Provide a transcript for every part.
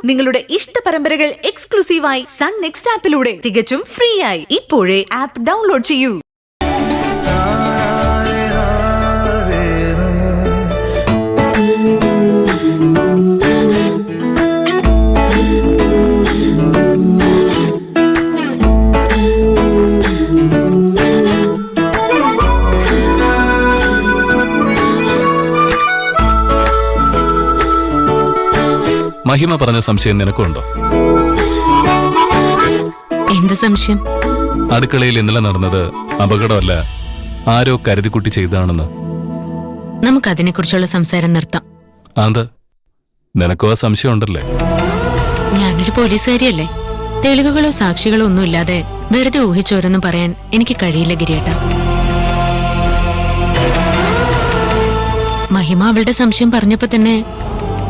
നിങ്ങളുടെ ഇഷ്ട പരമ്പരകൾ എക്സ്ക്ലൂസീവായി സൺ നെക്സ്റ്റ് ആപ്പിലൂടെ തികച്ചും ഫ്രീ ആയി ഇപ്പോഴേ ആപ്പ് ഡൗൺലോഡ് ചെയ്യൂ. മഹിമ പറഞ്ഞ സംശയം നിനക്കുണ്ടോ? എന്ത് സംശയം? അടുക്കളയിൽ ഇന്നലെ നടന്നത് അപകടമല്ല, ആരോ കരുതിക്കുട്ടി ചെയ്താണെന്ന്. നമുക്കതിനെ കുറിച്ചുള്ള സംസാരം നിർത്താം. അത് നിനക്കോ ആ സംശയം ഉണ്ടല്ലേ? ഞാനൊരു പോലീസുകാരിയല്ലേ. തെളിവുകളോ സാക്ഷികളോ ഒന്നുമില്ലാതെ വെറുതെ ഊഹിച്ചോരെന്നും പറയാൻ എനിക്ക് കഴിയില്ല ഗിരിയേട്ട. മഹിമ അവളുടെ സംശയം പറഞ്ഞപ്പോ തന്നെ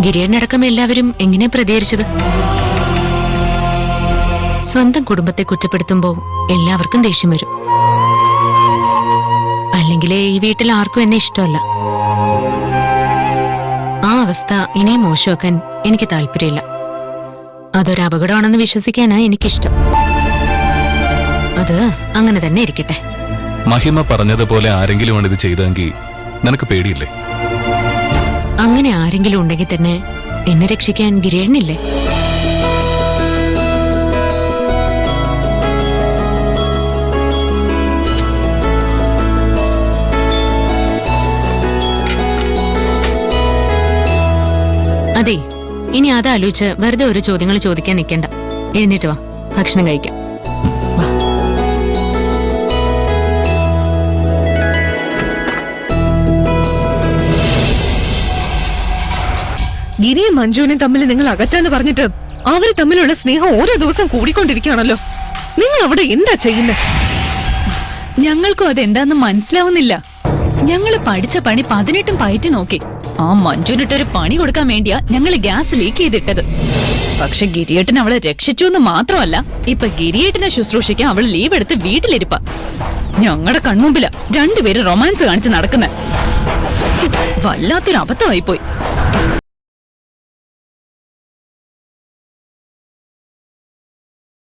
ഗിരിയേട്ടനടക്കം എല്ലാവരും എങ്ങനെ പ്രതികരിച്ചത്? സ്വന്തം കുടുംബത്തെ കുറ്റപ്പെടുത്തുമ്പോ എല്ലാവർക്കും ദേഷ്യം വരും. അല്ലെങ്കിലേ ഈ വീട്ടിൽ ആർക്കും എന്നെ ഇഷ്ടമല്ല. ആ അവസ്ഥ ഇനിയും മോശമാക്കാൻ എനിക്ക് താല്പര്യമില്ല. അതൊരു അപകടമാണെന്ന് വിശ്വസിക്കാനാ എനിക്കിഷ്ടം. അത് അങ്ങനെ തന്നെ ഇരിക്കട്ടെ. മഹിമ പറഞ്ഞതുപോലെ ആരെങ്കിലുമാണ് ഇത് ചെയ്തെങ്കിൽ നിനക്ക് പേടിയില്ലേ? അങ്ങനെ ആരെങ്കിലും ഉണ്ടെങ്കിൽ തന്നെ എന്നെ രക്ഷിക്കാൻ ഗിരിയേട്ടനില്ലേ? അതെ, ഇനി അതാലോചിച്ച് വെറുതെ ഒരു ചോദ്യങ്ങൾ ചോദിക്കാൻ നിൽക്കണ്ട. എഴുന്നേറ്റ് വാ, ഭക്ഷണം കഴിക്കാം. ഗിരിയും മഞ്ജുവിനെയും തമ്മിൽ നിങ്ങൾ അകറ്റാന്ന് പറഞ്ഞിട്ട് അവര് തമ്മിലുള്ള സ്നേഹം ഓരോ ദിവസം കൂടിക്കൊണ്ടിരിക്കുകയാണല്ലോ. നിങ്ങൾ അവിടെ എന്താ ചെയ്യുന്നത്? ഞങ്ങൾക്കും അതെന്താന്ന് മനസ്സിലാവുന്നില്ല. ഞങ്ങള് പഠിച്ച പണി 18 പയറ്റി നോക്കി. ആ മഞ്ജുനിട്ടൊരു പണി കൊടുക്കാൻ വേണ്ടിയാ ഞങ്ങള് ഗ്യാസ് ലീക്ക് ചെയ്തിട്ടത്. പക്ഷെ ഗിരിയേട്ടൻ അവളെ രക്ഷിച്ചു എന്ന് മാത്രമല്ല, ഇപ്പൊ ഗിരിയേട്ടനെ ശുശ്രൂഷിക്കാൻ അവള് ലീവ് എടുത്ത് വീട്ടിലിരിപ്പ. ഞങ്ങളുടെ കൺമുമ്പില രണ്ടുപേര് റൊമാൻസ് കാണിച്ച് നടക്കുന്ന വല്ലാത്തൊരു അബദ്ധമായിപ്പോയി.